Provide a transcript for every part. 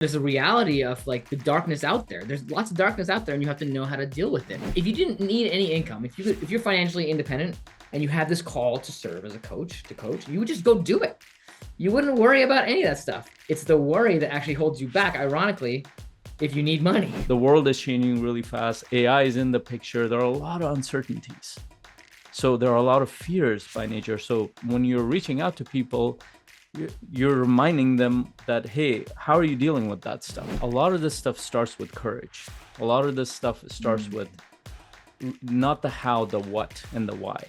There's a reality of like the darkness out there. There's lots of darkness out there, and you have to know how to deal with it. If you didn't need any income, if you're financially independent and you had this call to serve as a coach, you would just go do it. You wouldn't worry about any of that stuff. It's the worry that actually holds you back, ironically, if you need money. The world is changing really fast. AI is in the picture. There are a lot of uncertainties. So there are a lot of fears by nature. So when you're reaching out to people, you're reminding them that, hey, how are you dealing with that stuff? A lot of this stuff starts with courage. A lot of this stuff starts with not the how, the what, and the why.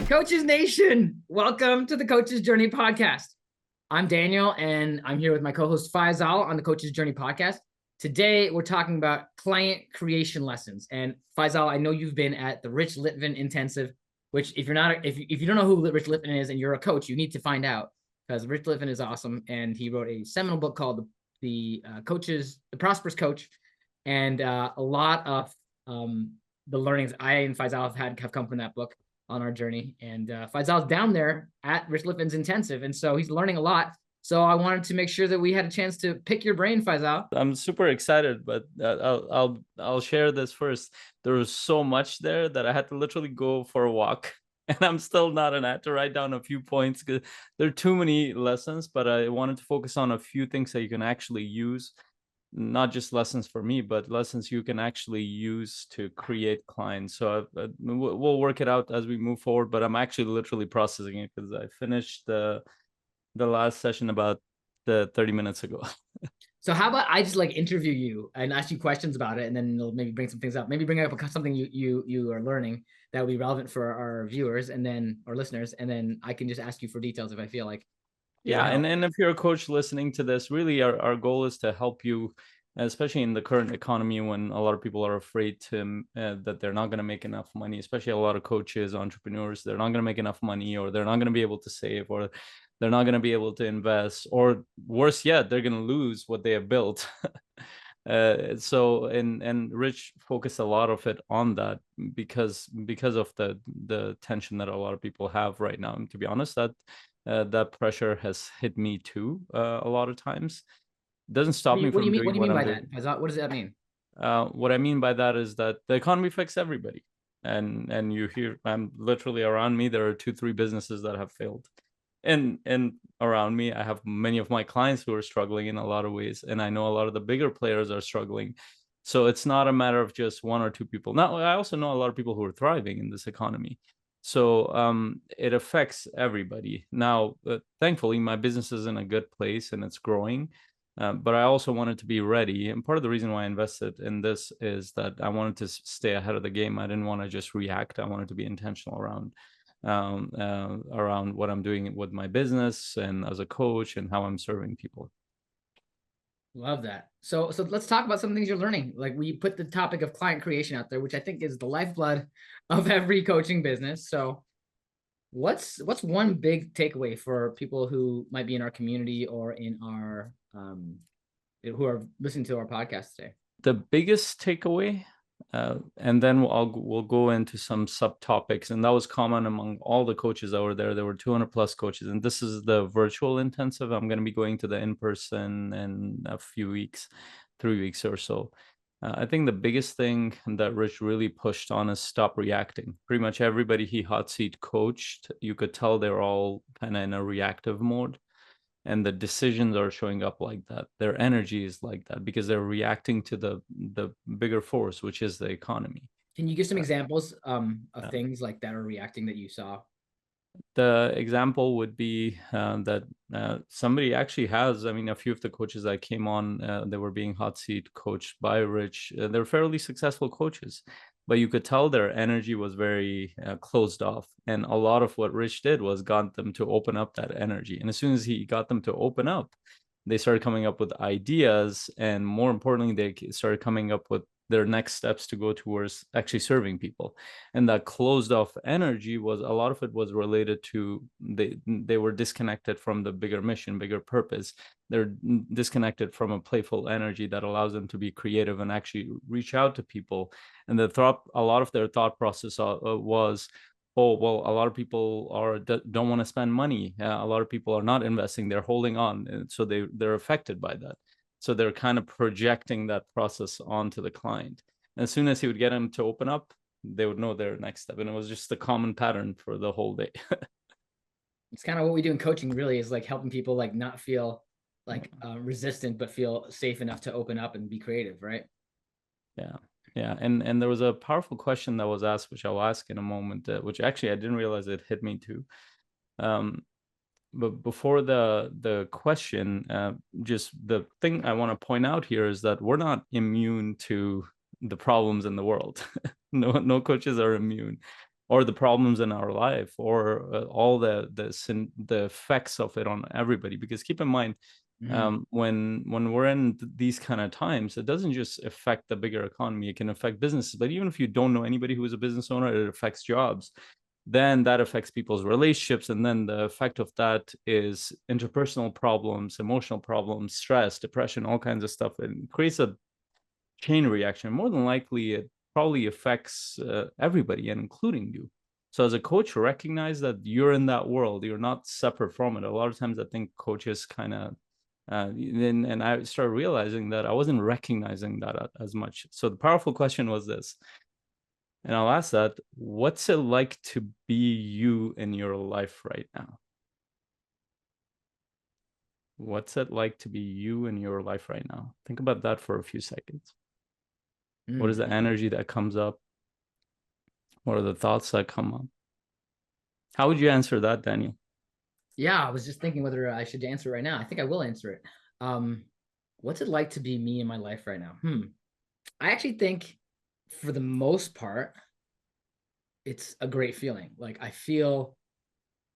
Coaches Nation, welcome to the Coaches Journey podcast. I'm Daniel, and I'm here with my co-host Faisal on the Coaches Journey podcast. Today, we're talking about client creation lessons. And Faisal, I know you've been at the Rich Litvin Intensive, which if you don't know who Rich Litvin is and you're a coach, you need to find out, because Rich Litvin is awesome, and he wrote a seminal book called The Prosperous Coach, and a lot of the learnings I and Faisal have come from that book on our journey. And Faisal's down there at Rich Litvin's Intensive, and so he's learning a lot. So I wanted to make sure that we had a chance to pick your brain, Faisal. I'm super excited, but I'll share this first. There was so much there that I had to literally go for a walk, and I'm still not an had to write down a few points because there are too many lessons. But I wanted to focus on a few things that you can actually use, not just lessons for me, but lessons you can actually use to create clients. So we'll work it out as we move forward. But I'm actually literally processing it because I finished the last session about 30 minutes ago. So how about I just like interview you and ask you questions about it, and then it'll maybe bring some things up. Maybe bring up something you are learning that will be relevant for our viewers and then our listeners, and then I can just ask you for details if I feel like. Yeah, and if you're a coach listening to this, really our goal is to help you, especially in the current economy when a lot of people are afraid to that they're not going to make enough money, especially a lot of coaches, entrepreneurs, they're not going to make enough money, or they're not going to be able to save, or they're not going to be able to invest, or worse yet, they're going to lose what they have built. And Rich focused a lot of it on that because of the tension that a lot of people have right now. And to be honest, that pressure has hit me too a lot of times. It doesn't stop me from doing what I'm doing. What does that mean? What I mean by that is that the economy affects everybody, and you hear, I'm literally around me, there are 2-3 businesses that have failed, and around me I have many of my clients who are struggling in a lot of ways, and I know a lot of the bigger players are struggling. So it's not a matter of just 1 or 2 people. Now I also know a lot of people who are thriving in this economy. So it affects everybody. Now, thankfully, my business is in a good place and it's growing. But I also wanted to be ready. And part of the reason why I invested in this is that I wanted to stay ahead of the game. I didn't want to just react. I wanted to be intentional around what I'm doing with my business and as a coach and how I'm serving people. Love that. So let's talk about some things you're learning. Like, we put the topic of client creation out there, which I think is the lifeblood of every coaching business. So what's one big takeaway for people who might be in our community or in our who are listening to our podcast today? The biggest takeaway, and then we'll go into some subtopics, and that was common among all the coaches that were there. There were 200 plus coaches, and this is the virtual intensive. I'm going to be going to the in-person in a few weeks, 3 weeks or so. I think the biggest thing that Rich really pushed on is stop reacting. Pretty much everybody he hot seat coached, you could tell they're all kind of in a reactive mode. And the decisions are showing up like that. Their energy is like that because they're reacting to the bigger force, which is the economy. Can you give some examples of things like that are reacting that you saw? The example would be that somebody actually has, I mean, a few of the coaches that came on, they were being hot seat coached by Rich. They're fairly successful coaches, but you could tell their energy was very closed off. And a lot of what Rich did was got them to open up that energy. And as soon as he got them to open up, they started coming up with ideas. And more importantly, they started coming up with their next steps to go towards actually serving people. And that closed off energy was, a lot of it was related to they were disconnected from the bigger mission, bigger purpose. They're disconnected from a playful energy that allows them to be creative and actually reach out to people. And a lot of their thought process was, oh, well, a lot of people don't want to spend money. A lot of people are not investing; they're holding on, and so they're affected by that. So they're kind of projecting that process onto the client. And as soon as he would get them to open up, they would know their next step, and it was just a common pattern for the whole day. It's kind of what we do in coaching, really, is like helping people like not feel like resistant, but feel safe enough to open up and be creative, right? Yeah, and there was a powerful question that was asked, which I'll ask in a moment, which actually I didn't realize it hit me too. But before the question, just the thing I want to point out here is that we're not immune to the problems in the world. No coaches are immune, or the problems in our life, or all the effects of it on everybody. Because keep in mind, when we're in these kind of times, it doesn't just affect the bigger economy, it can affect businesses. But even if you don't know anybody who is a business owner, it affects jobs. Then that affects people's relationships, and then the effect of that is interpersonal problems, emotional problems, stress, depression, all kinds of stuff. It creates a chain reaction. More than likely, it probably affects everybody, and including you. So as a coach, recognize that you're in that world, you're not separate from it. A lot of times I think coaches kind of and I started realizing that I wasn't recognizing that as much. So the powerful question was this, and I'll ask that: what's it like to be you in your life right now? What's it like to be you in your life right now? Think about that for a few seconds. What is the energy that comes up? What are the thoughts that come up? How would you answer that, Daniel? Yeah, I was just thinking whether I should answer it right now. I think I will answer it. What's it like to be me in my life right now? I actually think for the most part, it's a great feeling. Like I feel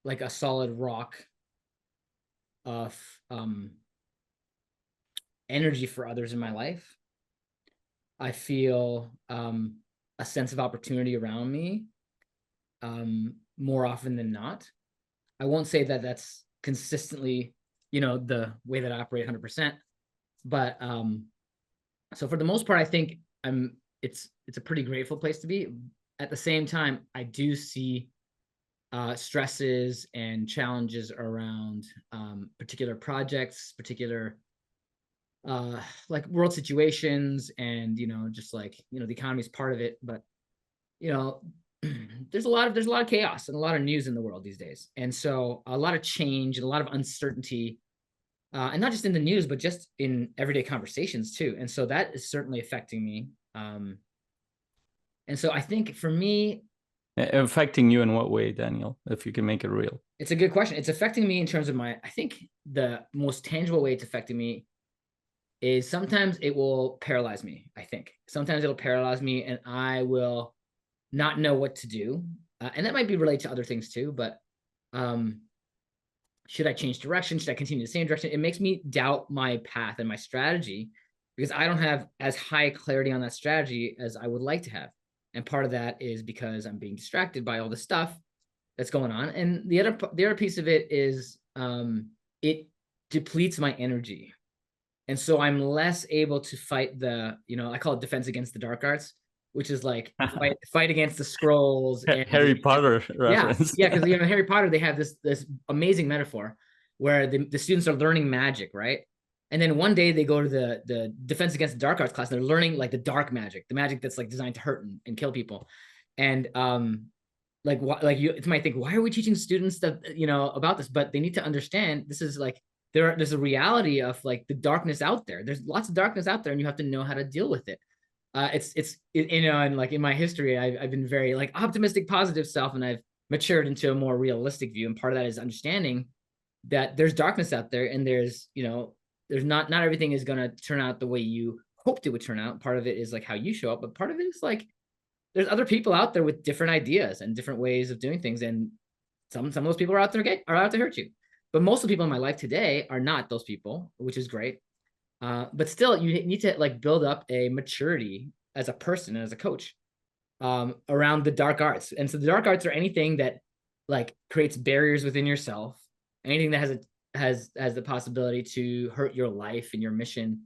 like a solid rock of energy for others in my life. I feel a sense of opportunity around me more often than not. I won't say that that's consistently, the way that I operate 100%, but so for the most part, I think it's a pretty grateful place to be. At the same time, I do see stresses and challenges around particular projects, particular like world situations, and just like the economy is part of it, but you know there's a lot of chaos and a lot of news in the world these days, and so a lot of change and a lot of uncertainty, and not just in the news, but just in everyday conversations too. And so that is certainly affecting me. And so I think for me, Affecting you in what way, Daniel? If you can make it real. it's a good question. It's affecting me in terms of I think the most tangible way it's affecting me is sometimes it will paralyze me. I think sometimes it'll paralyze me and I will not know what to do. And that might be related to other things too, but should I change direction? Should I continue the same direction? It makes me doubt my path and my strategy because I don't have as high clarity on that strategy as I would like to have. And part of that is because I'm being distracted by all the stuff that's going on. And the other piece of it is it depletes my energy. And so I'm less able to fight I call it defense against the dark arts, which is like fight against the scrolls and Harry Potter reference. Yeah, because Harry Potter, they have this amazing metaphor where the students are learning magic, right? And then one day they go to the defense against the dark arts class and they're learning like the dark magic, the magic that's like designed to hurt and kill people. And you might think, why are we teaching students that about this? But they need to understand this is like there's a reality of like the darkness out there. There's lots of darkness out there, and you have to know how to deal with it. And like in my history, I've been very like optimistic, positive self, and I've matured into a more realistic view. And part of that is understanding that there's darkness out there, and there's not everything is going to turn out the way you hoped it would turn out. Part of it is like how you show up, but part of it is like there's other people out there with different ideas and different ways of doing things, and some of those people are out to hurt you. But most of the people in my life today are not those people, which is great. But still, you need to like build up a maturity as a person and as a coach around the dark arts. And so the dark arts are anything that like creates barriers within yourself, anything that has the possibility to hurt your life and your mission.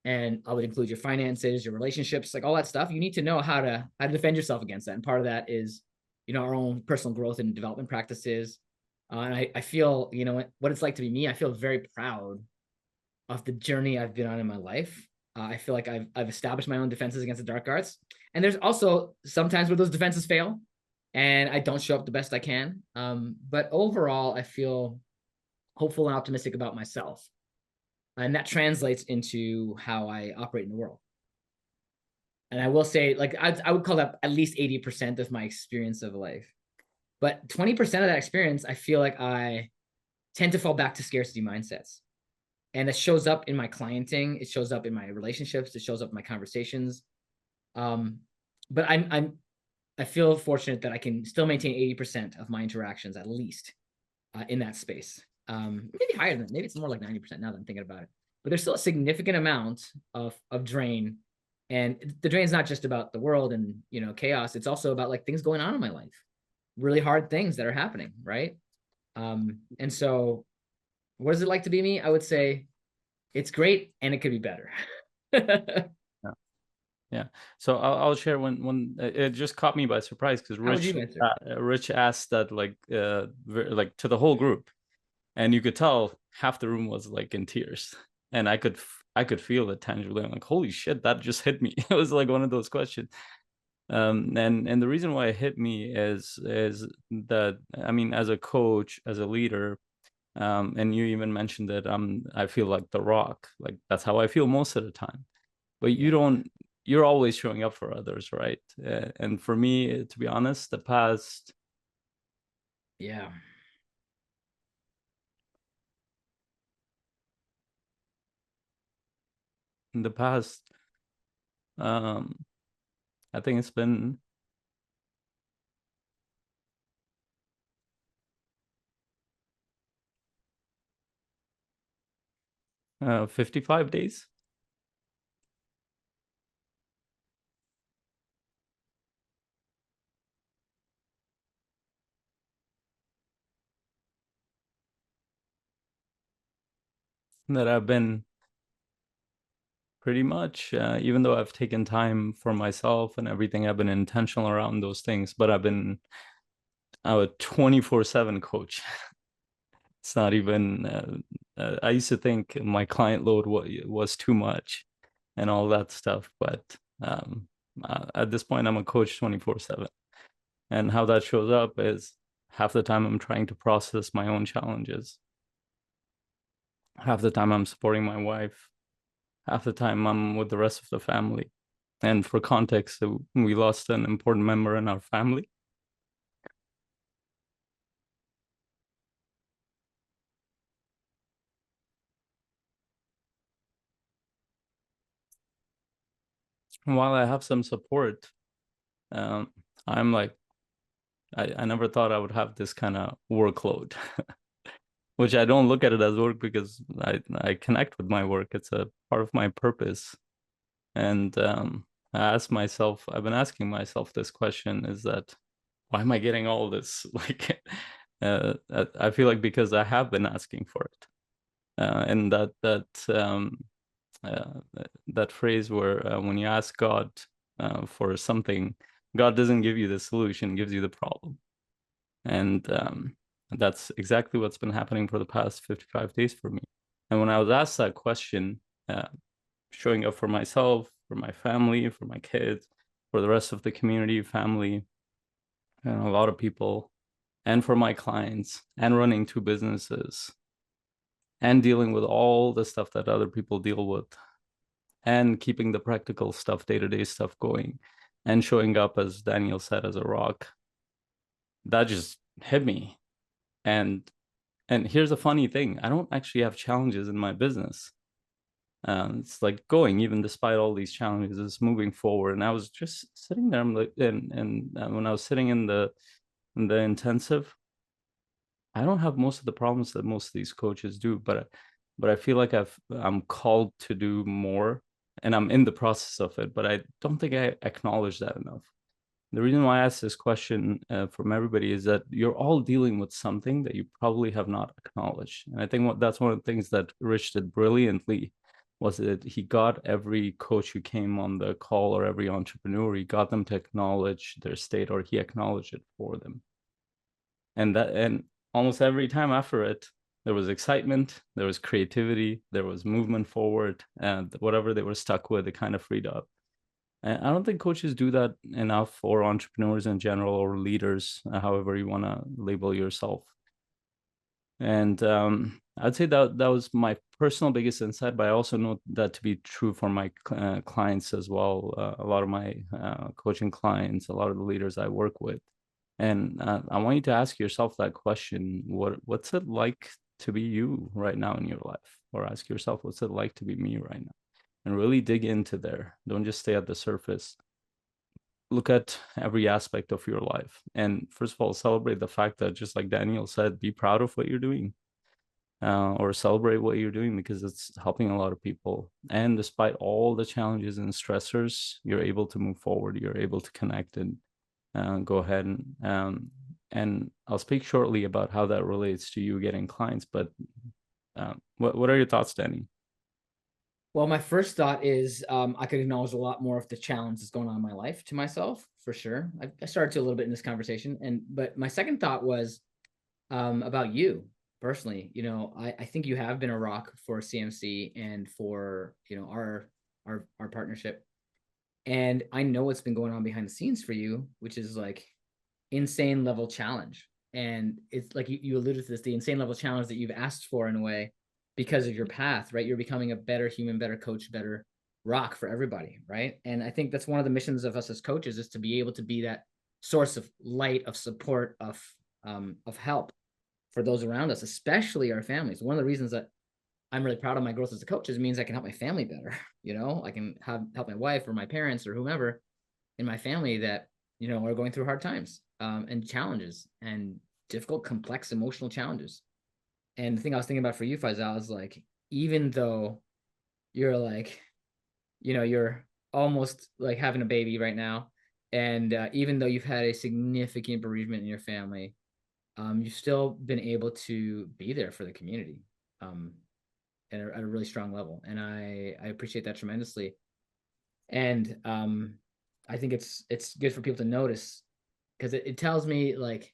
And I would include your finances, your relationships, like all that stuff. You need to know how to defend yourself against that. And part of that is our own personal growth and development practices. And I feel, what it's like to be me. I feel very proud of the journey I've been on in my life. I feel like I've established my own defenses against the dark arts. And there's also sometimes where those defenses fail and I don't show up the best I can. But overall, I feel hopeful and optimistic about myself. And that translates into how I operate in the world. And I will say, like, I would call that at least 80% of my experience of life. But 20% of that experience, I feel like I tend to fall back to scarcity mindsets. And it shows up in my clienting, it shows up in my relationships, it shows up in my conversations. But I feel fortunate that I can still maintain 80% of my interactions at least in that space. Maybe higher than, maybe it's more like 90% now that I'm thinking about it. But there's still a significant amount of drain. And the drain is not just about the world and chaos. It's also about like things going on in my life, really hard things that are happening, right? And so, what is it like to be me? I would say it's great, and it could be better. Yeah. So I'll share when it just caught me by surprise because Rich asked that like to the whole group, and you could tell half the room was like in tears, and I could feel it tangibly. I'm like, holy shit, that just hit me. It was like one of those questions. And the reason why it hit me is that, I mean, as a coach, as a leader, and you even mentioned that I feel like the rock, like that's how I feel most of the time. But you're always showing up for others, right? And for me, to be honest, the past, yeah, in the past, I think it's been 55 days that I've been pretty much, even though I've taken time for myself and everything, I've been intentional around those things, but I've been a 24/7 coach. It's not even, I used to think my client load was too much and all that stuff, but at this point, I'm a coach 24/7. And how that shows up is half the time I'm trying to process my own challenges. Half the time I'm supporting my wife. Half the time I'm with the rest of the family. And for context, we lost an important member in our family. And while I have some support, I'm like, I never thought I would have this kind of workload, which I don't look at it as work because I connect with my work. It's a part of my purpose. And I've been asking myself this question, is that why am I getting all this? Like, I feel like because I have been asking for it. And that phrase where when you ask God for something, God doesn't give you the solution, gives you the problem. And that's exactly what's been happening for the past 55 days for me. And when I was asked that question, showing up for myself, for my family, for my kids, for the rest of the community, family, and a lot of people, and for my clients, and running two businesses, and dealing with all the stuff that other people deal with, and keeping the practical stuff, day-to-day stuff going, and showing up, as Daniel said, as a rock. That just hit me. And here's a funny thing. I don't actually have challenges in my business. It's like going, even despite all these challenges, it's moving forward. And I was just sitting there, I'm like, and when I was sitting in the intensive, I don't have most of the problems that most of these coaches do, but I feel like I'm called to do more, and I'm in the process of it. But I don't think I acknowledge that enough. The reason why I ask this question from everybody is that you're all dealing with something that you probably have not acknowledged, and I think that's one of the things that Rich did brilliantly was that he got every coach who came on the call, or every entrepreneur, he got them to acknowledge their state, or he acknowledged it for them. And almost every time after it, there was excitement, there was creativity, there was movement forward, and whatever they were stuck with, it kind of freed up. And I don't think coaches do that enough, or entrepreneurs in general, or leaders, however you want to label yourself. And I'd say that was my personal biggest insight, but I also know that to be true for my clients as well. A lot of my coaching clients, a lot of the leaders I work with. And I want you to ask yourself that question: what's it like to be you right now in your life? Or ask yourself, what's it like to be me right now? And really dig into there. Don't just stay at the surface. Look at every aspect of your life. And first of all, celebrate the fact that, just like Daniel said, be proud of what you're doing. Or celebrate what you're doing, because it's helping a lot of people. And despite all the challenges and stressors, you're able to move forward. You're able to connect and go ahead. And I'll speak shortly about how that relates to you getting clients. But what are your thoughts, Danny? Well, my first thought is I could acknowledge a lot more of the challenge that's going on in my life to myself, for sure. I started to a little bit in this conversation, but my second thought was about you personally. I think you have been a rock for CMC and for our partnership. And I know what's been going on behind the scenes for you, which is like insane level challenge. And it's like you alluded to this, the insane level challenge that you've asked for in a way because of your path, right? You're becoming a better human, better coach, better rock for everybody, right? And I think that's one of the missions of us as coaches, is to be able to be that source of light, of support, of help for those around us, especially our families. One of the reasons that I'm really proud of my growth as a coach is it means I can help my family better. I can help my wife or my parents or whomever in my family that, are going through hard times and challenges and difficult, complex emotional challenges. And the thing I was thinking about for you, Faisal, is like, even though you're like, you're almost like having a baby right now, and even though you've had a significant bereavement in your family, you've still been able to be there for the community at a really strong level. And I appreciate that tremendously. And I think it's good for people to notice, because it tells me, like,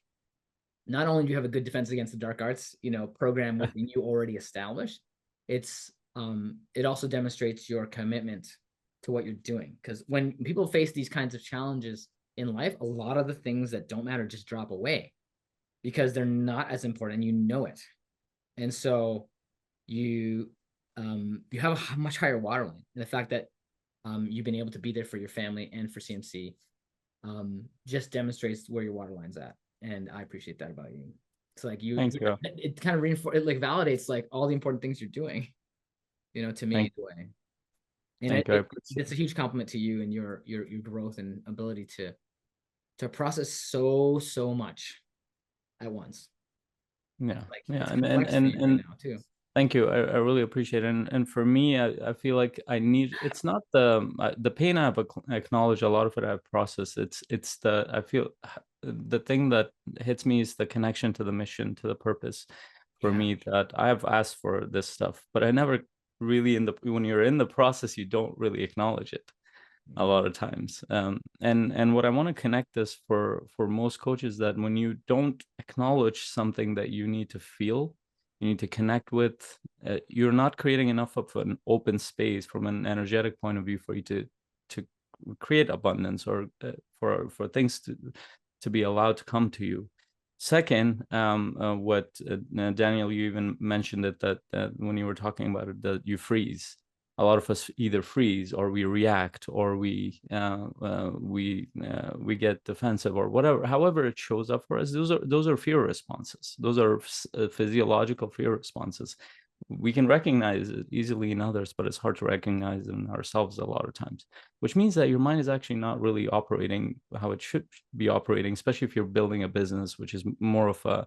not only do you have a good defense against the dark arts, program within you already established, it also demonstrates your commitment to what you're doing. Because when people face these kinds of challenges in life, a lot of the things that don't matter just drop away because they're not as important, it. And so you have a much higher waterline. And the fact that you've been able to be there for your family and for CMC just demonstrates where your waterline's at. And I appreciate that about you. It's like Thank you. it kind of reinforces, it like validates like all the important things you're doing, to me anyway. And it's a huge compliment to you and your growth and ability to process so much at once. Yeah. Like, Yeah. it's And complex for you right now too. thank you. I really appreciate it. And for me, I feel like it's not the pain I've acknowledged, a lot of it I've processed. I feel the thing that hits me is the connection to the mission, to the purpose for me, that I have asked for this stuff, but I never really, when you're in the process, you don't really acknowledge it a lot of times. And what I want to connect this for most coaches, that when you don't acknowledge something that you need to feel, you need to connect with, you're not creating enough of an open space from an energetic point of view for you to create abundance, or for things to be allowed to come to you. Second, what Daniel, you even mentioned it, that when you were talking about it, that you freeze. A lot of us either freeze, or we react, or we get defensive, or whatever. However it shows up for us, those are fear responses. Those are physiological fear responses. We can recognize it easily in others, but it's hard to recognize in ourselves a lot of times, which means that your mind is actually not really operating how it should be operating, especially if you're building a business, which is more of a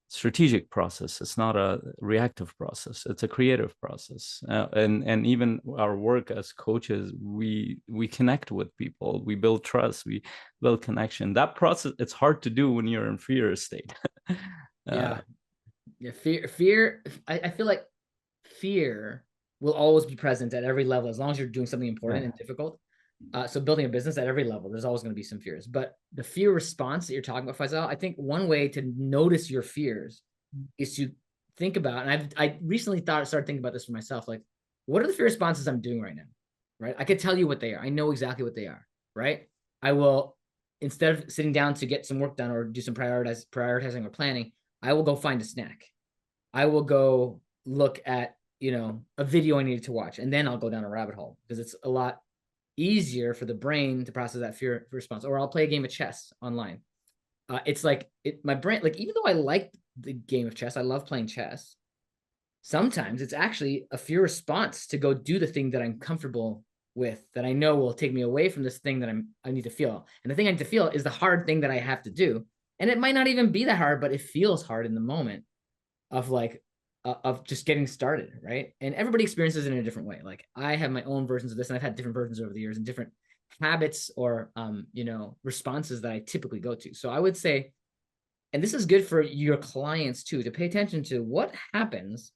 strategic process. It's not a reactive process. It's a creative process. And even our work as coaches, we connect with people, we build trust, we build connection. That process, it's hard to do when you're in fear state. Yeah. Fear. I feel like fear will always be present at every level as long as you're doing something important and difficult. So building a business at every level, there's always going to be some fears. But the fear response that you're talking about, Faisal, I think one way to notice your fears is to think about, and I recently started thinking about this for myself, like, what are the fear responses I'm doing right now? Right? I could tell you what they are. I know exactly what they are. Right? I will, instead of sitting down to get some work done or do some prioritizing or planning, I will go find a snack. I will go look at, a video I needed to watch, and then I'll go down a rabbit hole because it's a lot easier for the brain to process that fear response. Or I'll play a game of chess online. It's like my brain, like, even though I like the game of chess, I love playing chess. Sometimes it's actually a fear response to go do the thing that I'm comfortable with, that I know will take me away from this thing that I need to feel. And the thing I need to feel is the hard thing that I have to do. And it might not even be that hard, but it feels hard in the moment of just getting started, right? And everybody experiences it in a different way. Like, I have my own versions of this, and I've had different versions over the years and different habits or responses that I typically go to. So I would say, and this is good for your clients too, to pay attention to what happens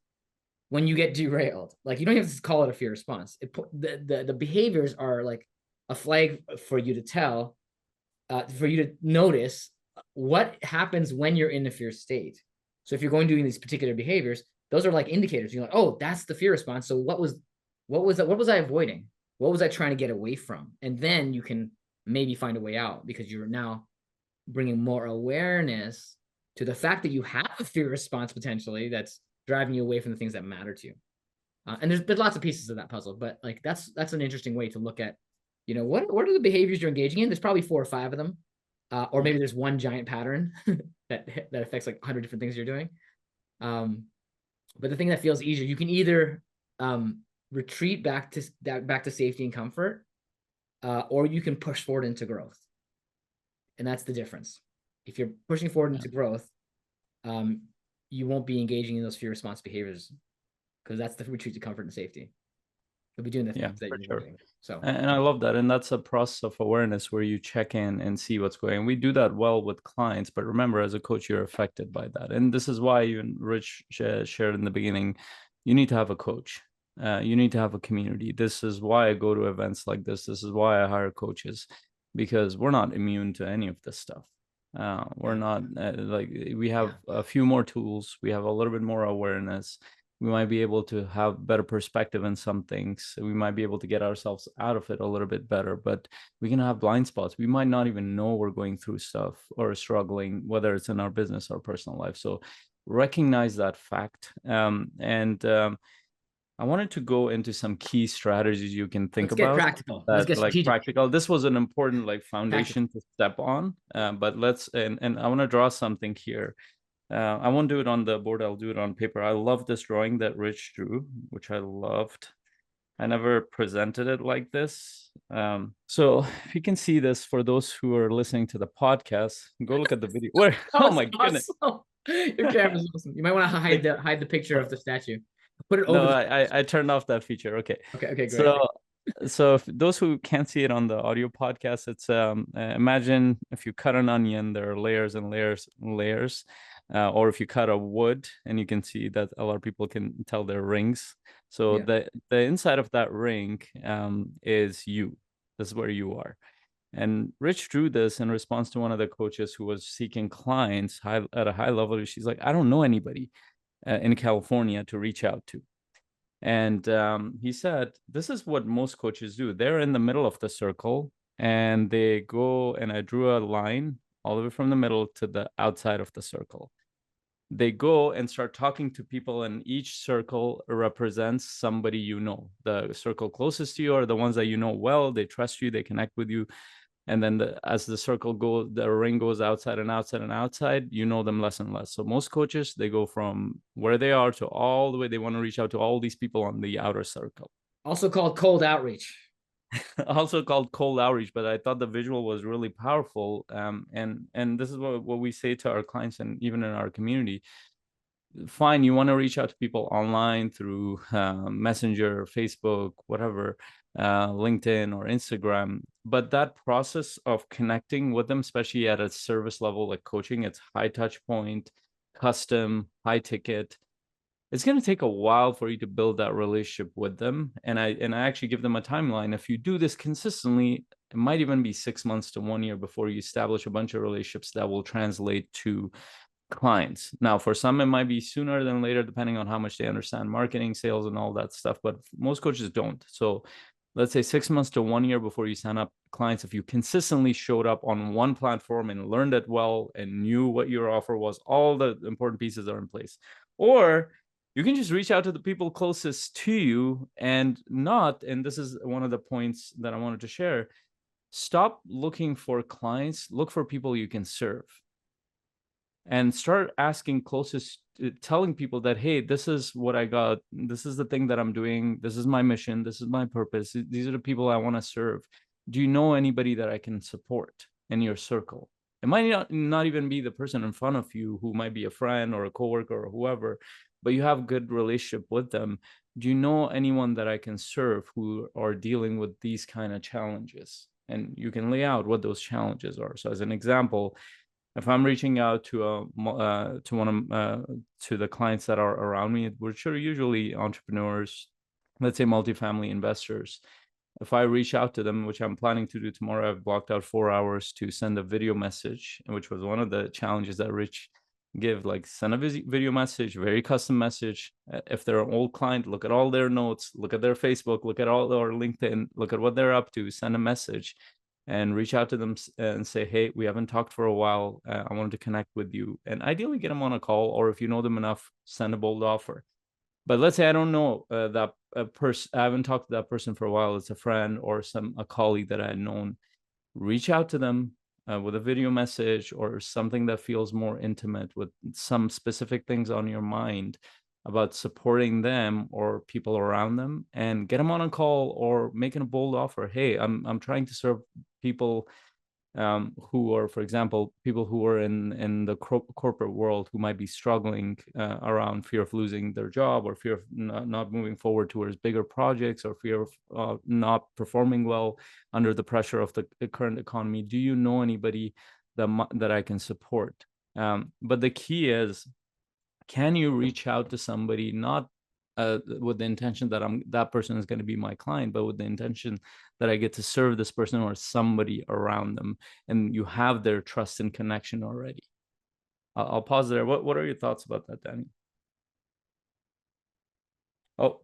when you get derailed. Like, you don't have to call it a fear response. The behaviors are like a flag for you to tell, for you to notice what happens when you're in the fear state. So if you're going doing these particular behaviors, those are like indicators. You're like, oh, that's the fear response. So what was I avoiding? What was I trying to get away from? And then you can maybe find a way out, because you're now bringing more awareness to the fact that you have a fear response potentially that's driving you away from the things that matter to you. And there's lots of pieces of that puzzle, but like that's an interesting way to look at, what are the behaviors you're engaging in? There's probably 4 or 5 of them, or maybe there's one giant pattern that affects like 100 different things you're doing. But the thing that feels easier, you can either retreat back to safety and comfort, or you can push forward into growth. And that's the difference. If you're pushing forward into growth, you won't be engaging in those fear response behaviors, because that's the retreat to comfort and safety. You'll be doing the things that you're doing. So, and I love that. And that's a process of awareness where you check in and see what's going on. We do that well with clients, but remember, as a coach, you're affected by that. And this is why you and Rich shared in the beginning, you need to have a coach. You need to have a community. This is why I go to events like this. This is why I hire coaches, because we're not immune to any of this stuff. We're not like, we have a few more tools. We have a little bit more awareness. We might be able to have better perspective in some things. We might be able to get ourselves out of it a little bit better, but we can have blind spots. We might not even know we're going through stuff or struggling, whether it's in our business or personal life. So recognize that fact. I wanted to go into some key strategies you can think about. Let's get practical. Let's get strategic. Practical. This was an important foundation to step on. But and I want to draw something here. I won't do it on the board. I'll do it on paper. I love this drawing that Rich drew, which I loved. I never presented it like this. So if you can see this, for those who are listening to the podcast, go look at the video. Oh my goodness. Your camera's awesome. You might want to hide the picture of the statue. Put it over. No, I turned off that feature. Okay. Okay, great. So if those who can't see it on the audio podcast, it's imagine if you cut an onion, there are layers and layers and layers. Or if you cut a wood, and you can see that a lot of people can tell they're rings. So the inside of that ring is you. This is where you are. And Rich drew this in response to one of the coaches who was seeking clients at a high level. She's like, I don't know anybody in California to reach out to. And he said, this is what most coaches do. They're in the middle of the circle, and they go, and I drew a line all the way from the middle to the outside of the circle. They go and start talking to people, and each circle represents somebody you know. The circle closest to you are the ones that you know well. They trust you, they connect with you. And then as the circle goes, the ring goes outside and outside and outside, you know them less and less. So most coaches, they go from where they are to all the way. They want to reach out to all these people on the outer circle. Also called cold outreach. Also called cold outreach, but I thought the visual was really powerful. And this is what we say to our clients, and even in our community. Fine, you want to reach out to people online through Messenger, Facebook, whatever, LinkedIn or Instagram, but that process of connecting with them, especially at a service level like coaching, it's high touch point, custom, high ticket. it's going to take a while for you to build that relationship with them. And I actually give them a timeline. If you do this consistently, it might even be 6 months to 1 year before you establish a bunch of relationships that will translate to clients. Now, for some, it might be sooner than later, depending on how much they understand marketing, sales, and all that stuff. But most coaches don't. So let's say 6 months to 1 year before you sign up clients, if you consistently showed up on one platform and learned it well and knew what your offer was, all the important pieces are in place. Or you can just reach out to the people closest to you and this is one of the points that I wanted to share, stop looking for clients, look for people you can serve. And start asking closest, telling people that, hey, this is what I got. This is the thing that I'm doing. This is my mission. This is my purpose. These are the people I want to serve. Do you know anybody that I can support in your circle? It might not even be the person in front of you who might be a friend or a coworker or whoever, but you have good relationship with them. Do you know anyone that I can serve who are dealing with these kind of challenges? And you can lay out what those challenges are. So as an example, if I'm reaching out to to the clients that are around me, which are usually entrepreneurs, let's say multifamily investors, if I reach out to them, which I'm planning to do tomorrow, I've blocked out 4 hours to send a video message, which was one of the challenges that Rich give, like send a video message, very custom message. If they're an old client, look at all their notes, look at their Facebook, look at all their LinkedIn, look at what they're up to, send a message and reach out to them and say, hey, we haven't talked for a while. I wanted to connect with you, and ideally get them on a call, or if you know them enough, send a bold offer. But let's say I don't know that person, I haven't talked to that person for a while. It's a friend or a colleague that I had known. Reach out to them with a video message or something that feels more intimate, with some specific things on your mind about supporting them or people around them, and get them on a call or making a bold offer. Hey, I'm trying to serve people who are, for example, people who are in the corporate world who might be struggling around fear of losing their job, or fear of not moving forward towards bigger projects, or fear of not performing well under the pressure of the current economy. Do you know anybody that I can support? But the key is, can you reach out to somebody not with the intention that that person is going to be my client, but with the intention that I get to serve this person or somebody around them, and you have their trust and connection already. I'll pause there. What are your thoughts about that, Danny? Oh,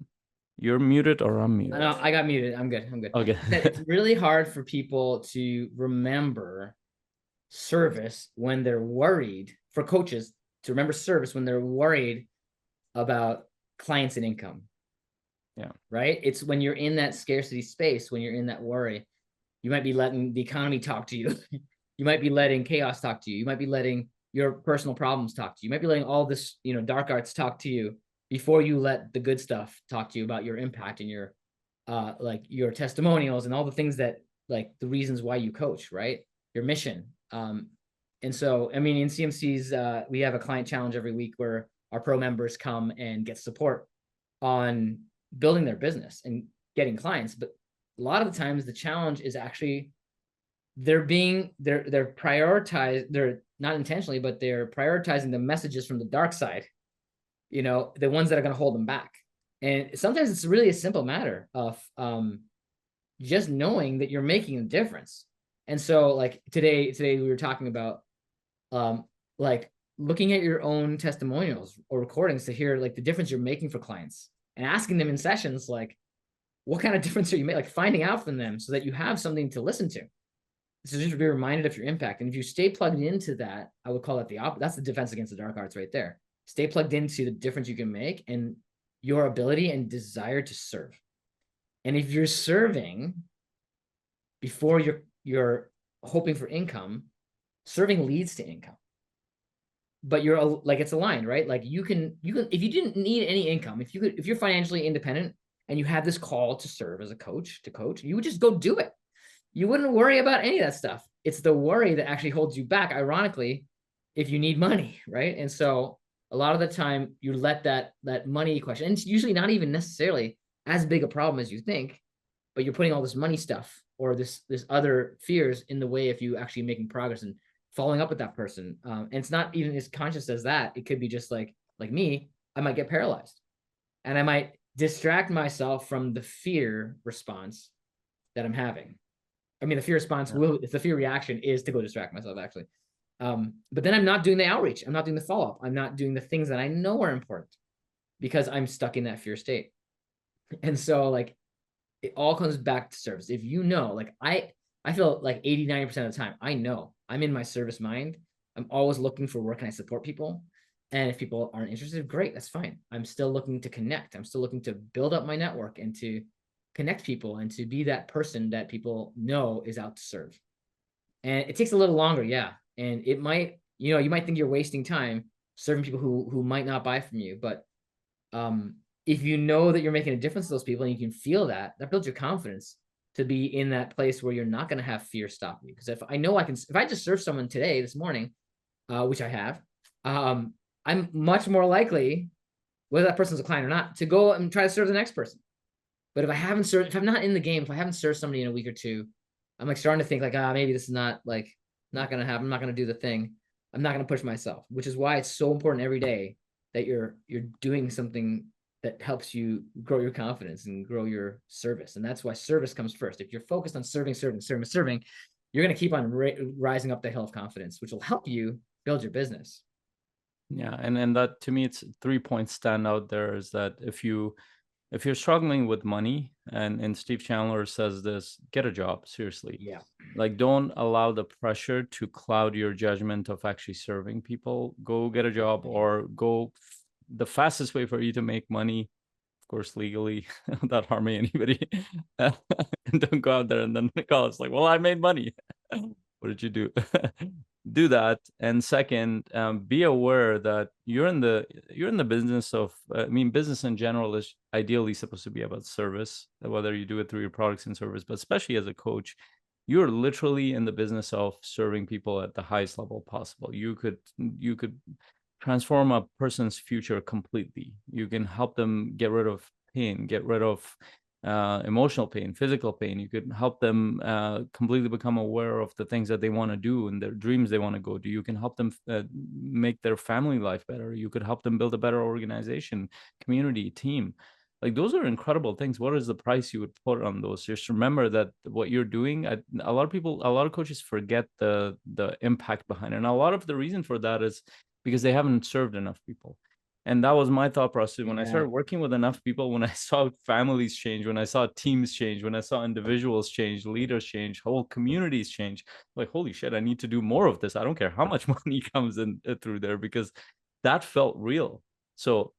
you're muted or I'm muted? No, I got muted. I'm good. I'm good. Okay. It's really hard for people to remember service when they're worried, for coaches to remember service when they're worried about clients and income. Yeah. Right. It's when you're in that scarcity space, when you're in that worry, you might be letting the economy talk to you. You might be letting chaos talk to you. You might be letting your personal problems talk to you. You might be letting all this, dark arts talk to you before you let the good stuff talk to you about your impact and your like your testimonials and all the things that, like, the reasons why you coach, right? Your mission. And so, I mean, in CMC's, we have a client challenge every week where our pro members come and get support on building their business and getting clients. But a lot of the times the challenge is actually they're prioritized, they're not intentionally, but they're prioritizing the messages from the dark side, the ones that are going to hold them back. And sometimes it's really a simple matter of just knowing that you're making a difference. And so, like today we were talking about like looking at your own testimonials or recordings to hear like the difference you're making for clients, and asking them in sessions, like, what kind of difference are you making? Like finding out from them so that you have something to listen to. So just to be reminded of your impact. And if you stay plugged into that, I would call that that's the defense against the dark arts right there. Stay plugged into the difference you can make and your ability and desire to serve. And if you're serving before you're hoping for income, serving leads to income. But you're like, it's aligned, right? Like you can, if you didn't need any income, if you're financially independent and you have this call to serve as a coach, you would just go do it. You wouldn't worry about any of that stuff. It's the worry that actually holds you back, ironically, if you need money, right? And so a lot of the time you let that money question, and it's usually not even necessarily as big a problem as you think, but you're putting all this money stuff or this other fears in the way if you actually making progress and following up with that person. And it's not even as conscious as that. It could be just like me, I might get paralyzed, and I might distract myself from the fear response that I'm having. I mean, the fear response if the fear reaction is to go distract myself, actually. But then I'm not doing the outreach. I'm not doing the follow-up. I'm not doing the things that I know are important because I'm stuck in that fear state. And so like, it all comes back to service. If you know, like I feel like 80, 90% of the time, I know I'm in my service mind. I'm always looking for where can I support people. And if people aren't interested, great, that's fine. I'm still looking to connect. I'm still looking to build up my network and to connect people and to be that person that people know is out to serve. And it takes a little longer, yeah. And it might, you might think you're wasting time serving people who might not buy from you. But if you know that you're making a difference to those people and you can feel that builds your confidence to be in that place where you're not going to have fear stop you. Because if I know if I just serve someone today, this morning, which I have, I'm much more likely, whether that person's a client or not, to go and try to serve the next person. But if I'm not in the game, if I haven't served somebody in a week or two, I'm like starting to think like, maybe this is not going to happen. I'm not going to do the thing. I'm not going to push myself, which is why it's so important every day that you're doing something that helps you grow your confidence and grow your service. And that's why service comes first. If you're focused on serving, you're going to keep on rising up the hill of confidence, which will help you build your business. Yeah. And that, to me, it's 3 points stand out there is that if you're struggling with money, and Steve Chandler says this, get a job, seriously. Yeah. Like, don't allow the pressure to cloud your judgment of actually serving people. Go get a job, or go the fastest way for you to make money, of course, legally, without harming anybody. And don't go out there and then call us like, well, I made money. What did you do? Do that. And second, be aware that you're in the business of, business in general is ideally supposed to be about service, whether you do it through your products and service, but especially as a coach, you're literally in the business of serving people at the highest level possible. You could transform a person's future completely. You can help them get rid of pain, get rid of emotional pain, physical pain. You could help them completely become aware of the things that they want to do and their dreams they want to go do. You can help them make their family life better. You could help them build a better organization, community, team. Like, those are incredible things. What is the price you would put on those? Just remember that what you're doing, a lot of coaches forget the impact behind it. And a lot of the reason for that is because they haven't served enough people. And that was my thought process when I started working with enough people, when I saw families change, when I saw teams change, when I saw individuals change, leaders change, whole communities change. Like, holy shit, I need to do more of this. I don't care how much money comes in through there, because that felt real. So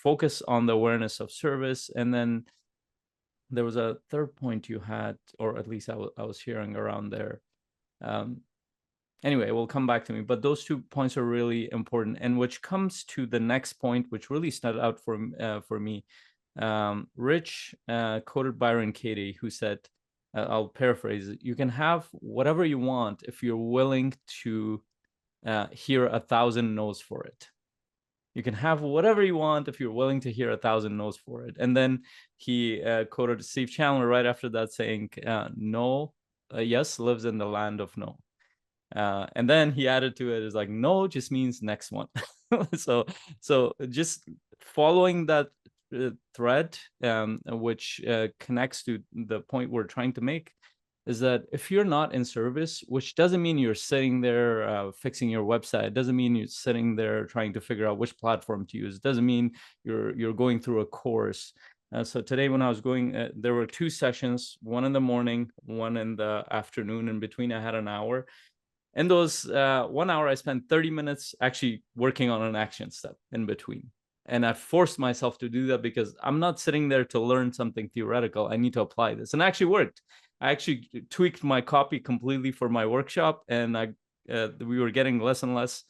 focus on the awareness of service. And then there was a third point you had, or at least I was hearing around there. Anyway, it will come back to me, but those 2 points are really important. And which comes to the next point, which really stood out for me. Rich quoted Byron Katie, who said, I'll paraphrase it, you can have whatever you want if you're willing to hear 1,000 no's for it. You can have whatever you want if you're willing to hear 1,000 no's for it. And then he quoted Steve Chandler right after that, saying, yes lives in the land of no. And then he added to it is like, no just means next one. so just following that thread, which connects to the point we're trying to make, is that if you're not in service, which doesn't mean you're sitting there fixing your website, doesn't mean you're sitting there trying to figure out which platform to use, doesn't mean you're going through a course. So today when I was going, there were 2 sessions, one in the morning, one in the afternoon. In between, I had an hour. In those 1 hour, I spent 30 minutes actually working on an action step in between. And I forced myself to do that because I'm not sitting there to learn something theoretical. I need to apply this. And it actually worked. I actually tweaked my copy completely for my workshop, and we were getting less and less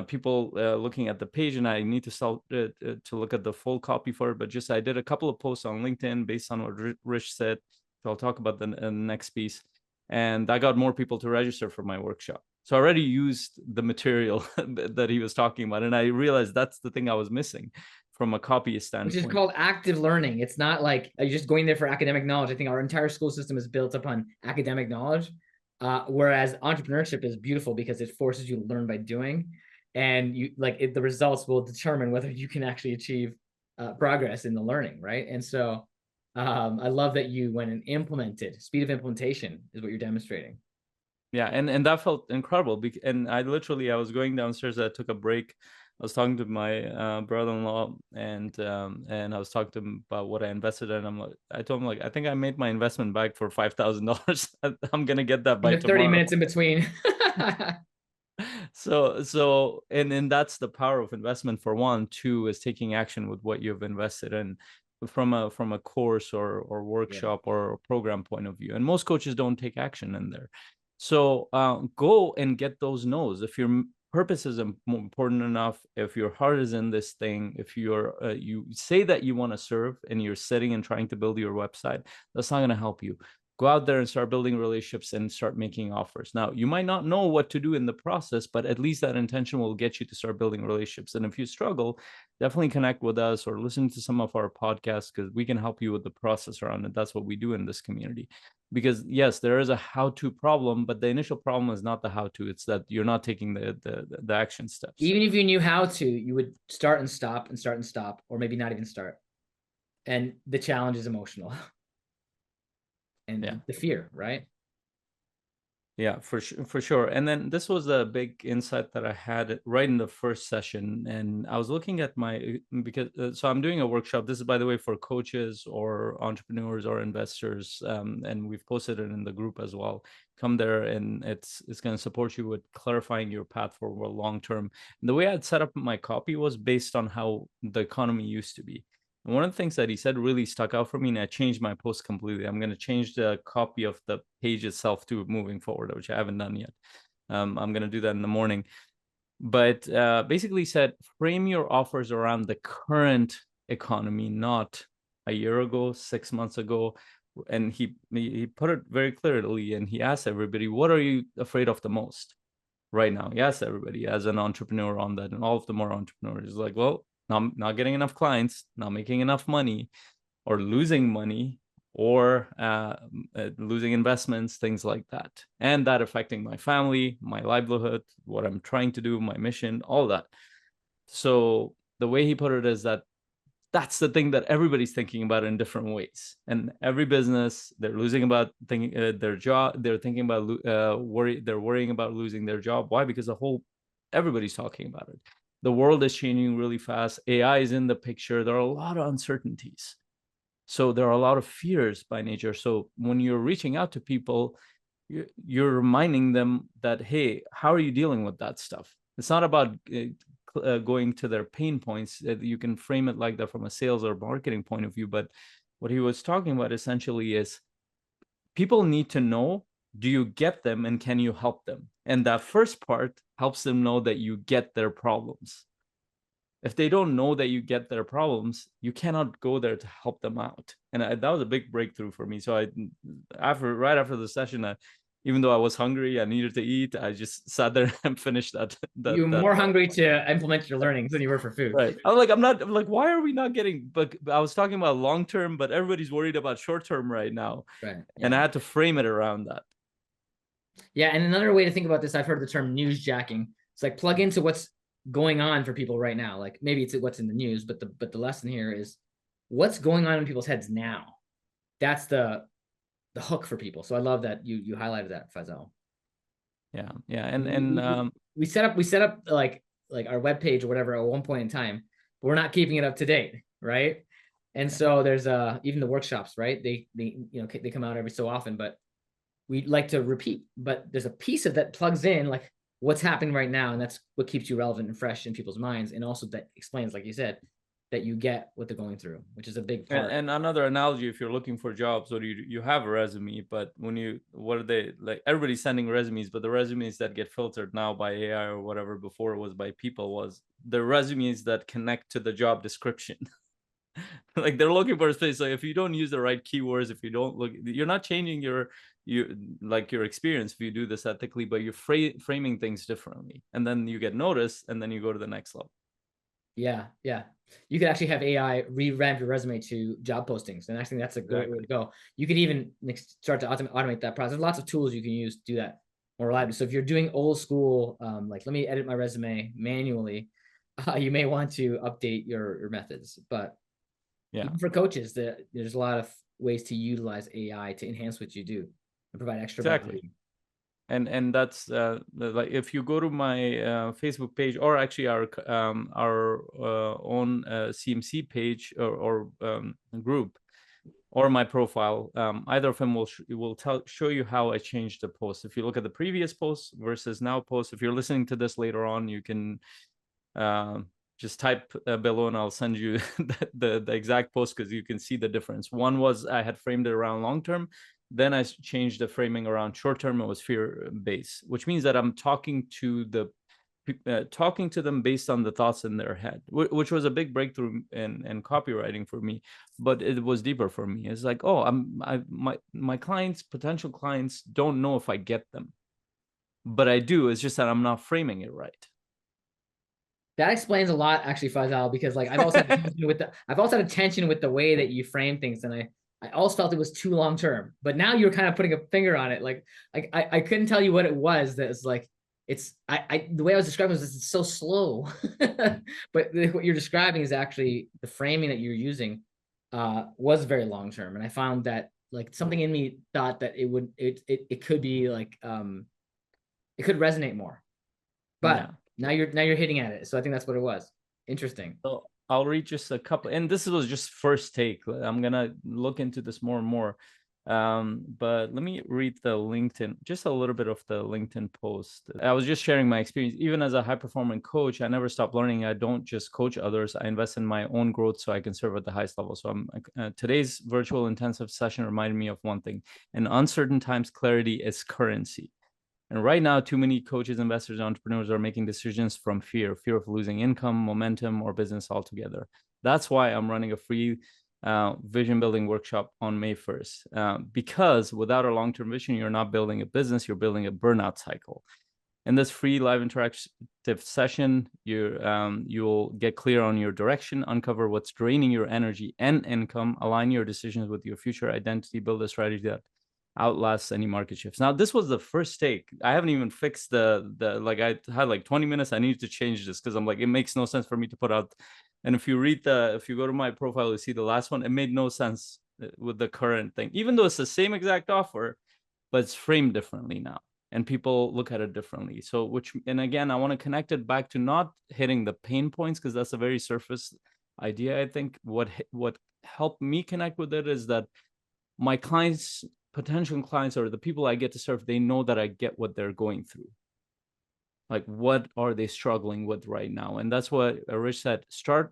people looking at the page, and I need to start to look at the full copy for it. But just I did a couple of posts on LinkedIn based on what Rich said. So I'll talk about the next piece. And I got more people to register for my workshop. So I already used the material that he was talking about. And I realized that's the thing I was missing from a copyist standpoint. Which is called active learning. It's not like you're just going there for academic knowledge. I think our entire school system is built upon academic knowledge, whereas entrepreneurship is beautiful because it forces you to learn by doing. and the results will determine whether you can actually achieve progress in the learning, right? And so I love that you went and implemented. Speed of implementation is what you're demonstrating. Yeah, and that felt incredible. And I was going downstairs. I took a break. I was talking to my brother-in-law, and I was talking to him about what I invested in. I told him, like, I think I made my investment back for $5,000. I'm gonna get that In by the 30 tomorrow. minutes in between. And that's the power of investment. For one. Two is taking action with what you've invested in, from a course or workshop or program point of view. And most coaches don't take action in there. So go and get those no's. If your purpose is important enough, if your heart is in this thing, if you say that you want to serve and you're sitting and trying to build your website, that's not going to help you. Go out there and start building relationships and start making offers. Now, you might not know what to do in the process, but at least that intention will get you to start building relationships. And if you struggle, definitely connect with us or listen to some of our podcasts, because we can help you with the process around it. That's what we do in this community. Because yes, there is a how-to problem, but the initial problem is not the how-to. It's that you're not taking the action steps. Even if you knew how to, you would start and stop and start and stop, or maybe not even start. And the challenge is emotional. And the fear, right? Yeah, for sure. And then this was a big insight that I had right in the first session. And I was looking at so I'm doing a workshop. This is, by the way, for coaches or entrepreneurs or investors. And we've posted it in the group as well. Come there, and it's going to support you with clarifying your path for long term. And the way I'd set up my copy was based on how the economy used to be. And one of the things that he said really stuck out for me, and I changed my post completely. I'm going to change the copy of the page itself to moving forward, which I haven't done yet. I'm going to do that in the morning. But basically said, frame your offers around the current economy, not a year ago, 6 months ago. And he put it very clearly, and he asked everybody, what are you afraid of the most right now? He asked everybody as an entrepreneur on that, and all of them are entrepreneurs. Like, well, not getting enough clients, not making enough money, or losing money, or losing investments, things like that. And that affecting my family, my livelihood, what I'm trying to do, my mission, all that. So the way he put it is that that's the thing that everybody's thinking about in different ways. And every business, they're losing about their job. They're thinking about they're worrying about losing their job. Why? Because everybody's talking about it. The world is changing really fast. AI is in the picture. There are a lot of uncertainties. So there are a lot of fears by nature. So when you're reaching out to people, you're reminding them that, hey, how are you dealing with that stuff? It's not about going to their pain points. You can frame it like that from a sales or marketing point of view. But what he was talking about essentially is people need to know, do you get them and can you help them? And that first part helps them know that you get their problems. If they don't know that you get their problems, you cannot go there to help them out. And that was a big breakthrough for me. So right after the session, even though I was hungry, I needed to eat, I just sat there and finished that. You're more hungry to implement your learnings than you were for food. Right. I'm like, why are we not getting, but I was talking about long-term, but everybody's worried about short-term right now. Right. Yeah. And I had to frame it around that. Yeah. And another way to think about this, I've heard the term newsjacking. It's like plug into what's going on for people right now. Like maybe it's what's in the news, but the lesson here is what's going on in people's heads now. That's the hook for people. So I love that you highlighted that, Faisal. Yeah. And we set up like our webpage or whatever at one point in time, but we're not keeping it up to date, right? And so there's even the workshops, right? They come out every so often, but we like to repeat. But there's a piece of that plugs in like what's happening right now, and that's what keeps you relevant and fresh in people's minds, and also that explains, like you said, that you get what they're going through, which is a big part. And another analogy, if you're looking for jobs, or you have a resume, but what are they like? Everybody's sending resumes, but the resumes that get filtered now by AI or whatever, before it was by people, was the resumes that connect to the job description. Like they're looking for a space. So if you don't use the right keywords, if you don't look, you're not changing your experience if you do this ethically, but you're framing things differently, and then you get noticed, and then you go to the next level. Yeah. You could actually have AI revamp your resume to job postings, and I think that's a great way to go. You could even start to automate that process. There's lots of tools you can use to do that. more reliably. So if you're doing old school, like let me edit my resume manually, you may want to update your methods. But Yeah, even for coaches, there's a lot of ways to utilize AI to enhance what you do and provide extra value. exactly. And that's like if you go to my Facebook page, or actually our own CMC page or group, or my profile, either of them will show you how I changed the post. If you look at the previous post versus now post, if you're listening to this later on, you can just type below and I'll send you the exact post, because you can see the difference. One was I had framed it around long term. Then I changed the framing around short term. It was fear based, which means that I'm talking to them based on the thoughts in their head, which was a big breakthrough in copywriting for me. But it was deeper for me. It's like, oh, my clients, potential clients, don't know if I get them, but I do. It's just that I'm not framing it right. That explains a lot, actually, Faisal, because like I've also had a tension with the way that you frame things, and I always felt it was too long term. But now you're kind of putting a finger on it. Like I couldn't tell you what it was. That it's like it's the way I was describing it was it's so slow. But what you're describing is actually the framing that you're using was very long term, and I found that like something in me thought that it could be like it could resonate more. But Yeah. now you're hitting at it. So I think that's what it was. Interesting. So I'll read just a couple, and this was just first take. I'm gonna look into this more and more. But let me read the LinkedIn, just a little bit of the LinkedIn post. I was just sharing my experience. Even as a high performing coach, I never stop learning. I don't just coach others. I invest in my own growth so I can serve at the highest level. So today's virtual intensive session reminded me of one thing: in uncertain times, clarity is currency. And right now, too many coaches, investors, entrepreneurs are making decisions from fear of losing income, momentum, or business altogether. That's why I'm running a free vision building workshop on May 1st. Because without a long-term vision, you're not building a business, you're building a burnout cycle. In this free live interactive session, you'll get clear on your direction, uncover what's draining your energy and income, align your decisions with your future identity, build a strategy that outlasts any market shifts. Now, this was the first take. I haven't even fixed the like I had like 20 minutes. I needed to change this because I'm like, it makes no sense for me to put out. And if you go to my profile, you see the last one, it made no sense with the current thing, even though it's the same exact offer, but it's framed differently now. And people look at it differently. So, and again, I want to connect it back to not hitting the pain points, because that's a very surface idea. I think what helped me connect with it is that my clients, potential clients, or the people I get to serve, they know that I get what they're going through. Like, what are they struggling with right now? And that's what Rich said. Start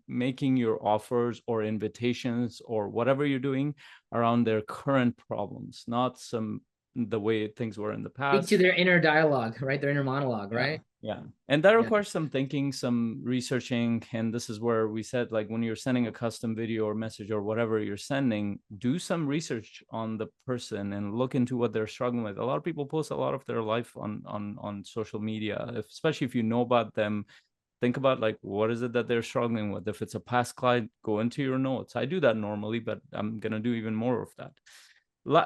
making your offers or invitations or whatever you're doing around their current problems, not the way things were in the Speak past. to their inner dialogue, right? Their inner monologue, right? Yeah. And that requires some thinking, some researching. And this is where we said, like, when you're sending a custom video or message or whatever you're sending, do some research on the person and look into what they're struggling with. A lot of people post a lot of their life on social media, especially if you know about them. Think about, like, what is it that they're struggling with? If it's a past client, go into your notes. I do that normally, but I'm going to do even more of that.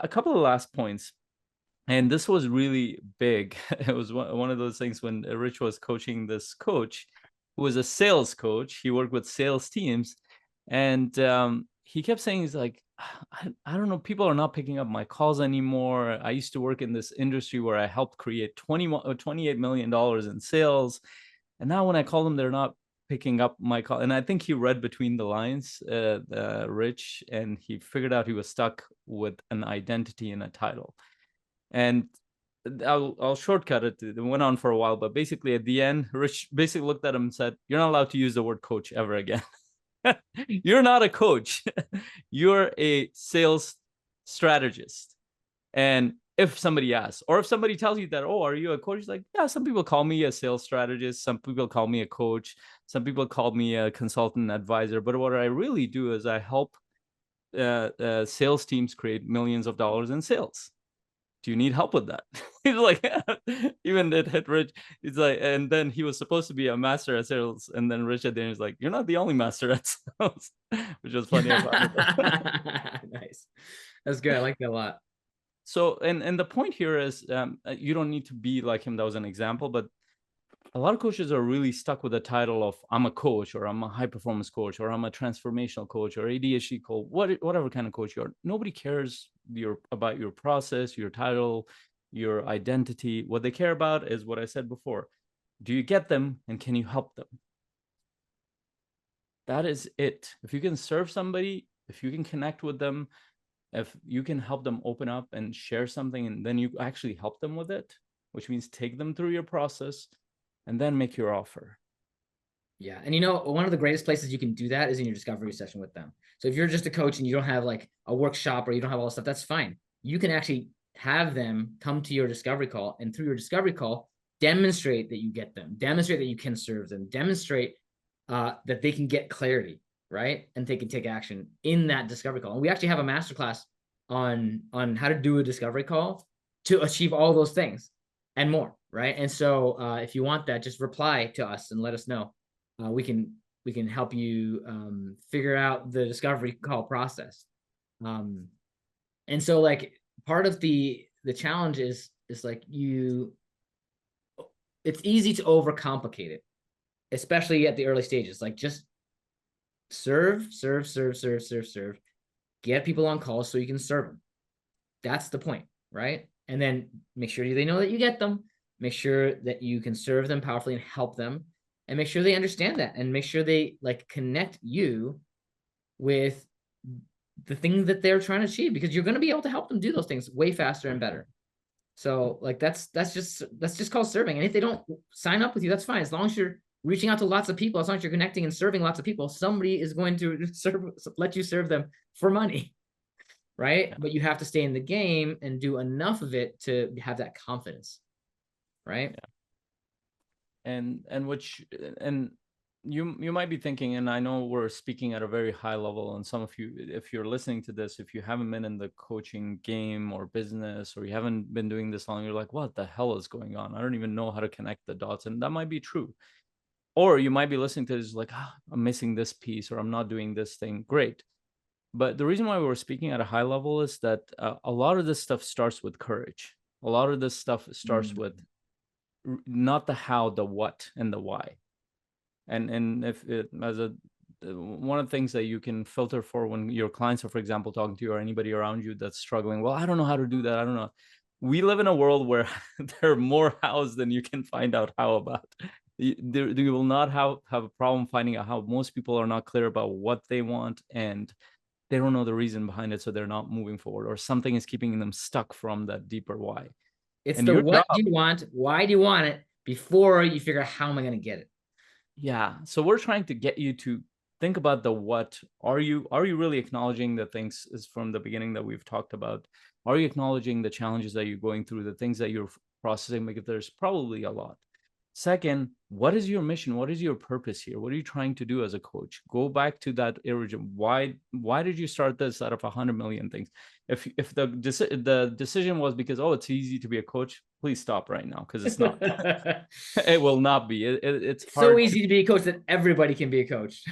A couple of last points. And this was really big. It was one of those things when Rich was coaching this coach who was a sales coach. He worked with sales teams. And he kept saying, he's like, I don't know, people are not picking up my calls anymore. I used to work in this industry where I helped create $28 million in sales. And now when I call them, they're not picking up my call. And I think he read between the lines, Rich, and he figured out he was stuck with an identity and a title. And I'll shortcut it. It went on for a while, but basically at the end, Rich basically looked at him and said, "You're not allowed to use the word coach ever again. You're not a coach. You're a sales strategist." And if somebody asks, or if somebody tells you that, "Oh, are you a coach?" Like, yeah, some people call me a sales strategist. Some people call me a coach. Some people call me a consultant advisor. But what I really do is I help sales teams create millions of dollars in sales. Do you need help with that? He's like, even it hit Rich. It's like, and then he was supposed to be a master at sales, and then Rich at the end is like, "You're not the only master at sales," which was funny. Nice. That's good. I like that a lot. So, and the point here is, you don't need to be like him. That was an example, but a lot of coaches are really stuck with the title of I'm a coach, or I'm a high performance coach, or I'm a transformational coach, or ADHD coach, whatever kind of coach you are. Nobody cares about your process, your title, your identity. What they care about is what I said before. Do you get them, and can you help them? That is it. If you can serve somebody, if you can connect with them, if you can help them open up and share something, and then you actually help them with it, which means take them through your process and then make your offer. Yeah. And one of the greatest places you can do that is in your discovery session with them. So if you're just a coach and you don't have like a workshop or you don't have all this stuff, that's fine. You can actually have them come to your discovery call, and through your discovery call, demonstrate that you get them, demonstrate that you can serve them, demonstrate that they can get clarity, right? And they can take action in that discovery call. And we actually have a masterclass on how to do a discovery call to achieve all those things and more, right? And so if you want that, just reply to us and let us know. We can help you figure out the discovery call process. And so like part of the challenge is like it's easy to overcomplicate it, especially at the early stages. Like just serve, get people on calls so you can serve them. That's the point, right? And then make sure they know that you get them, make sure that you can serve them powerfully and help them, and make sure they understand that, and make sure they like connect you with the thing that they're trying to achieve, because you're going to be able to help them do those things way faster and better. So like that's just called serving. And if they don't sign up with you, that's fine. As long as you're reaching out to lots of people, as long as you're connecting and serving lots of people, somebody is going to let you serve them for money, right? Yeah. But you have to stay in the game and do enough of it to have that confidence, right? Yeah. And you might be thinking, and I know we're speaking at a very high level, and some of you, if you're listening to this, if you haven't been in the coaching game or business, or you haven't been doing this long, you're like, what the hell is going on? I don't even know how to connect the dots. And that might be true. Or you might be listening to this like, I'm missing this piece, or I'm not doing this thing. Great. But the reason why we're speaking at a high level is that a lot of this stuff starts with courage. A lot of this stuff starts with not the how, the what, and the why. And if it, as a one of the things that you can filter for when your clients are, for example, talking to you, or anybody around you that's struggling, well, I don't know how to do that, I don't know. We live in a world where there are more hows than you can find out how about. You will not have a problem finding out how. Most people are not clear about what they want, and they don't know the reason behind it, so they're not moving forward, or something is keeping them stuck from that deeper why. It's And the your what job, do you want, why do you want it, before you figure out how am I going to get it. yeah. So we're trying to get you to think about the what. Are you really acknowledging the things is from the beginning that we've talked about? Are you acknowledging the challenges that you're going through, the things that you're processing? Because there's probably a lot. Second, what is your mission? What is your purpose here? What are you trying to do as a coach? Go back to that origin. Why did you start this out of 100 million things? If the decision was because, oh, it's easy to be a coach, please stop right now, because it's not. It will not be. It's It's so hard easy to be a coach that everybody can be a coach.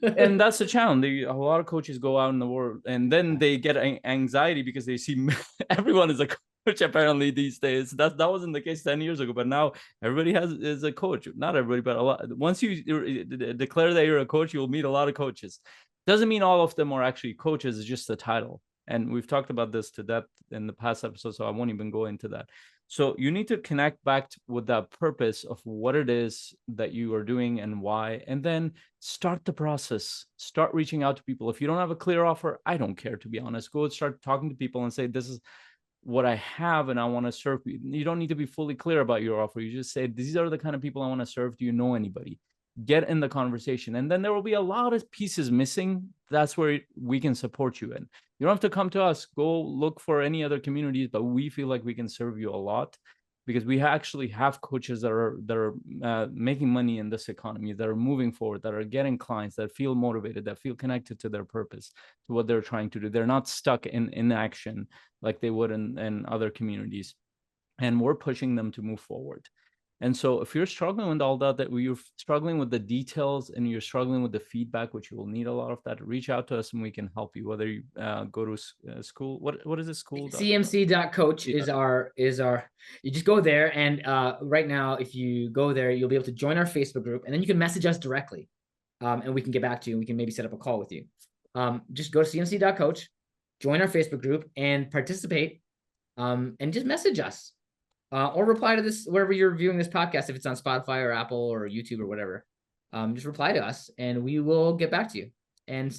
and that's the challenge. A lot of coaches go out in the world and then they get anxiety because they see everyone is a coach apparently these days. That wasn't the case 10 years ago, but now everybody is a coach. Not everybody, but a lot. Once you declare that you're a coach, you'll meet a lot of coaches. Doesn't mean all of them are actually coaches. It's just the title. And we've talked about this to depth in the past episode, so I won't even go into that. So you need to connect back with that purpose of what it is that you are doing and why, and then start the process. Start reaching out to people. If you don't have a clear offer, I don't care, to be honest. Go and start talking to people and say, this is what I have and I want to serve you. You don't need to be fully clear about your offer. You just say, these are the kind of people I want to serve. Do you know anybody? Get in the conversation. And then there will be a lot of pieces missing. That's where we can support you in. You don't have to come to us. Go look for any other communities, but we feel like we can serve you a lot, because we actually have coaches that are making money in this economy, that are moving forward, that are getting clients, that feel motivated, that feel connected to their purpose, to what they're trying to do. They're not stuck in inaction like they would in other communities. And we're pushing them to move forward. And so if you're struggling with all that, you're struggling with the details and you're struggling with the feedback, which you will need a lot of that, reach out to us and we can help you. Whether you go to school, what is it, school? cmc.coach is our you just go there, and right now if you go there, you'll be able to join our Facebook group, and then you can message us directly, and we can get back to you and we can maybe set up a call with you. Just go to cmc.coach, join our Facebook group and participate, and just message us, or reply to this wherever you're viewing this podcast, if it's on Spotify or Apple or YouTube or whatever. Just reply to us and we will get back to you,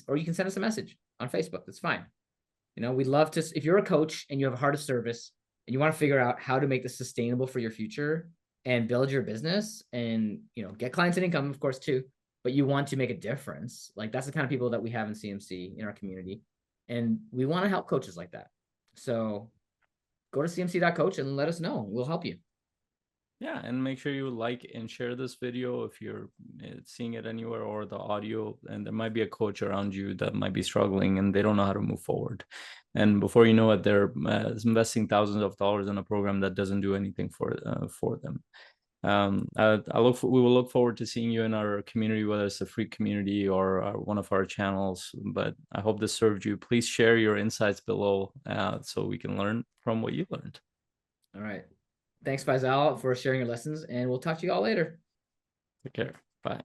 or you can send us a message on Facebook. That's fine. We'd love to, if you're a coach and you have a heart of service and you want to figure out how to make this sustainable for your future and build your business and, get clients and income, of course, too, but you want to make a difference. Like, that's the kind of people that we have in CMC in our community. And we want to help coaches like that. So go to cmc.coach and let us know. We'll help you. Yeah, and make sure you like and share this video if you're seeing it anywhere, or the audio, and there might be a coach around you that might be struggling and they don't know how to move forward. And before you know it, they're investing thousands of dollars in a program that doesn't do anything for them. We will look forward to seeing you in our community, whether it's a free community or one of our channels. But I hope this served you. Please share your insights below so we can learn from what you learned. All right. Thanks, Faisal, for sharing your lessons, and we'll talk to you all later. Take care. Bye.